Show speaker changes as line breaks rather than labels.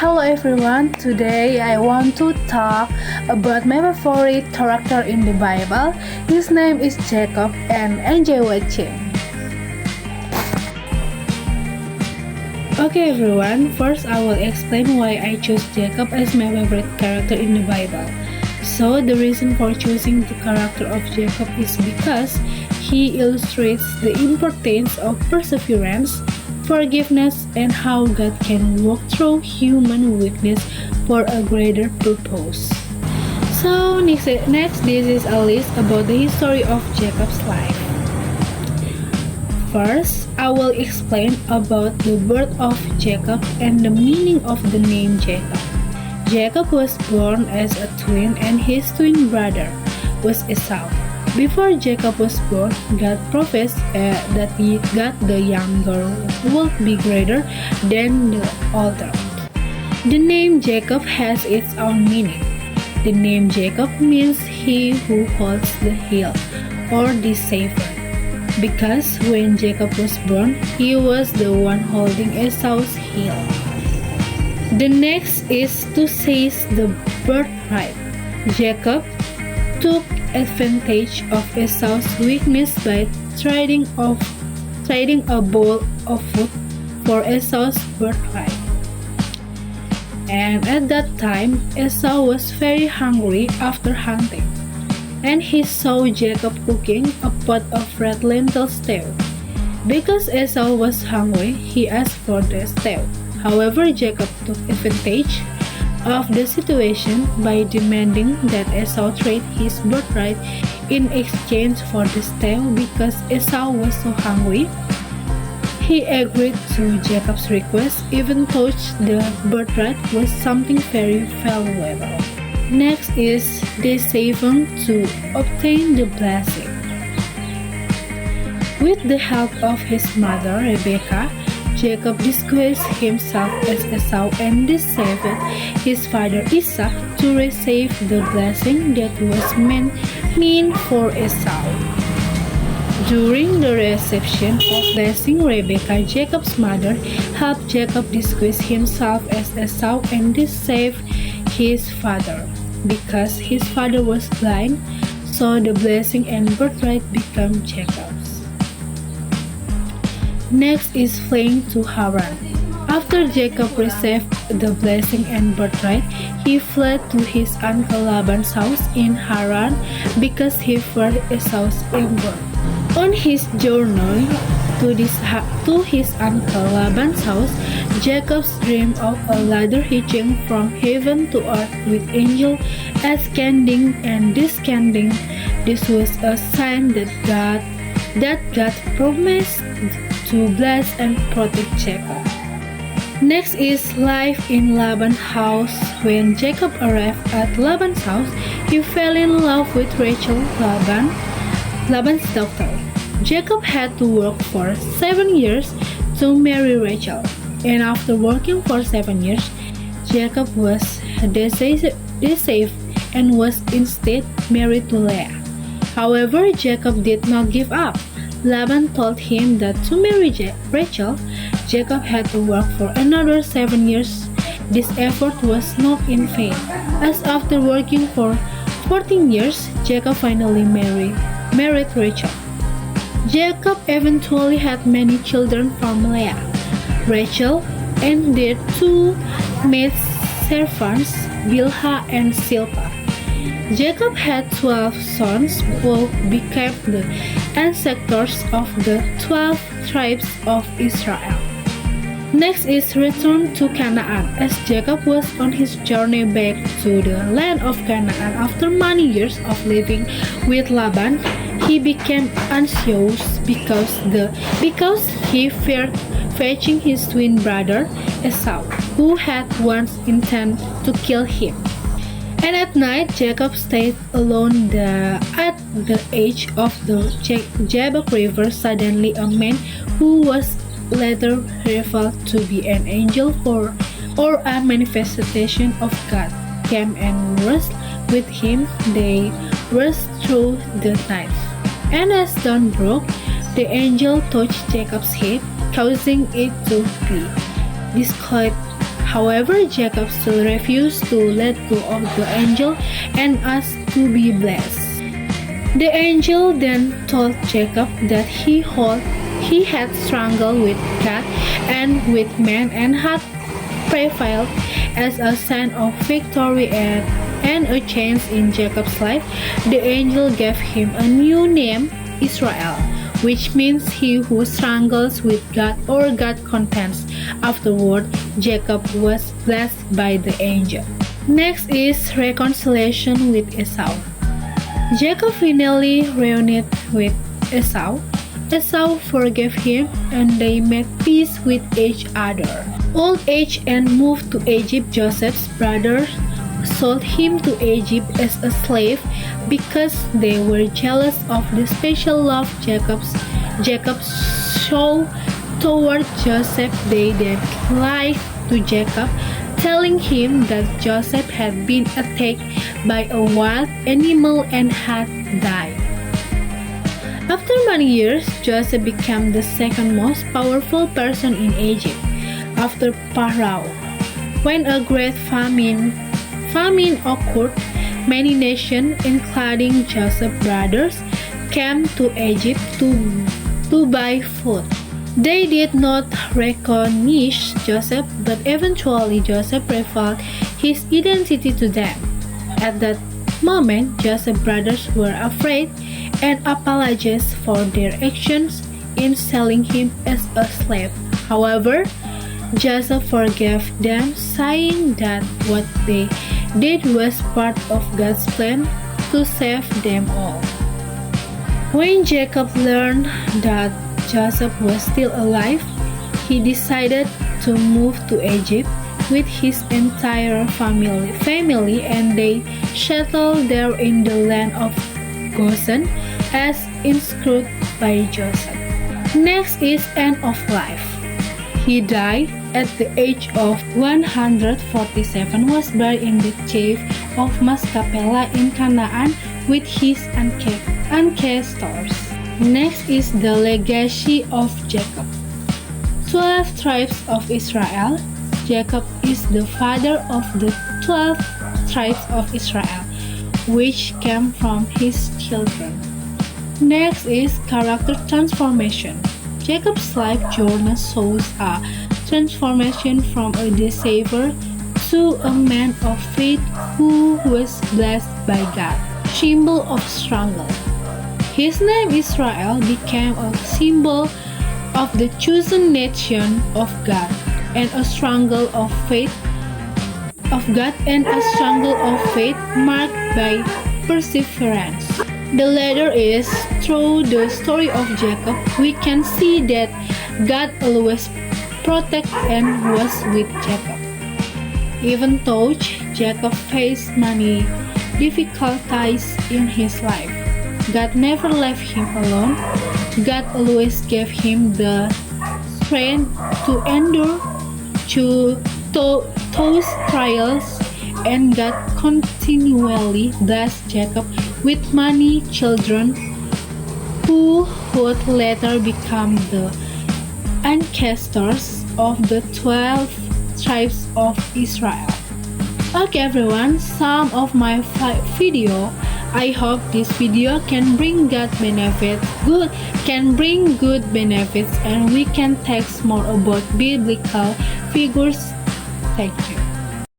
Hello everyone, today I want to talk about my favorite character in the Bible. His name is Jacob and enjoy watching. Okay everyone, first I will explain why I chose Jacob as my favorite character in the Bible. So the reason for choosing the character of Jacob is because he illustrates the importance of perseverance, forgiveness, and how God can walk through human weakness for a greater purpose. So next this is a list about the history of Jacob's life. First, I will explain about the birth of Jacob and the meaning of the name Jacob. Jacob was born as a twin and his twin brother was Esau. Before Jacob was born, God prophesied that the younger would be greater than the older. The name Jacob has its own meaning. The name Jacob means he who holds the heel or the saver, because when Jacob was born, he was the one holding Esau's heel. The next is to seize the birthright. Jacob took advantage of Esau's weakness by trading a bowl of food for Esau's birthright. And at that time, Esau was very hungry after hunting, and he saw Jacob cooking a pot of red lentil stew. Because Esau was hungry, he asked for the stew. However, Jacob took advantage of the situation by demanding that Esau trade his birthright in exchange for the stew. Because Esau was so hungry, he agreed to Jacob's request, even though the birthright was something very valuable. Next is the saving to obtain the blessing. With the help of his mother Rebekah, Jacob disguised himself as Esau and deceived his father Isaac to receive the blessing that was meant for Esau. During the reception of blessing, Rebekah, Jacob's mother, helped Jacob disguise himself as Esau and deceive his father. Because his father was blind, so the blessing and birthright became Jacob's. Next is fleeing to Haran. After Jacob received the blessing and birthright, he fled to his uncle Laban's house in Haran because he feared Esau's anger. On his journey to his uncle Laban's house, Jacob dreamed of a ladder hitching from heaven to earth with angels ascending and descending. This was a sign that God promised to bless and protect Jacob. Next is life in Laban's house. When Jacob arrived at Laban's house, he fell in love with Rachel, Laban's daughter. Jacob had to work for 7 years to marry Rachel, and after working for 7 years, Jacob was deceived and was instead married to Leah. However, Jacob did not give up. Laban told him that to marry Rachel, Jacob had to work for another 7 years. This effort was not in vain, as after working for 14 years, Jacob finally married Rachel. Jacob eventually had many children from Leah, Rachel, and their two maid servants, Bilhah and Zilpah. Jacob had 12 sons who became the ancestors of the 12 tribes of Israel. Next is return to Canaan. As Jacob was on his journey back to the land of Canaan after many years of living with Laban, he became anxious because he feared fetching his twin brother Esau, who had once intended to kill him. And at night, Jacob stayed alone at the edge of the Jabbok River. Suddenly, a man who was later revealed to be an angel or a manifestation of God came and wrestled with him. They wrestled through the night. And as dawn broke, the angel touched Jacob's head, causing it to be discolored. However, Jacob still refused to let go of the angel and asked to be blessed. The angel then told Jacob that he had struggled with God and with man and had prevailed as a sign of victory and a change in Jacob's life. The angel gave him a new name, Israel, which means he who struggles with God or God contends. Afterward, Jacob was blessed by the angel. Next is reconciliation with Esau. Jacob finally reunited with Esau. Esau forgave him and they made peace with each other. Old age and moved to Egypt, Joseph's brothers sold him to Egypt as a slave because they were jealous of the special love Jacob showed toward Joseph. They then lied to Jacob, telling him that Joseph had been attacked by a wild animal and had died. After many years, Joseph became the second most powerful person in Egypt, after Pharaoh. When a great famine occurred, many nations, including Joseph's brothers, came to Egypt to buy food. They did not recognize Joseph, but eventually Joseph revealed his identity to them. At that moment, Joseph's brothers were afraid and apologized for their actions in selling him as a slave. However, Joseph forgave them, saying that what they did was part of God's plan to save them all. When Jacob learned that Joseph was still alive, he decided to move to Egypt with his entire family and they settled there in the land of Goshen as inscribed by Joseph. Next is end of life. He died at the age of 147, was buried in the cave of Machpelah in Canaan with his ancestors. Next is the legacy of Jacob. 12 tribes of Israel. Jacob is the father of the 12 tribes of Israel, which came from his children. Next is character transformation. Jacob's life journey shows a transformation from a deceiver to a man of faith who was blessed by God. Symbol of struggle. His name Israel became a symbol of the chosen nation of God and a struggle of faith marked by perseverance. The latter is through the story of Jacob, we can see that God always protected and was with Jacob. Even though Jacob faced many difficulties in his life, God never left him alone. God always gave him the strength to endure those trials, and God continually blessed Jacob with many children who would later become the ancestors of the 12 tribes of Israel. Okay everyone, some of my video. I hope this video can bring good benefits and we can text more about biblical figures. Thank you.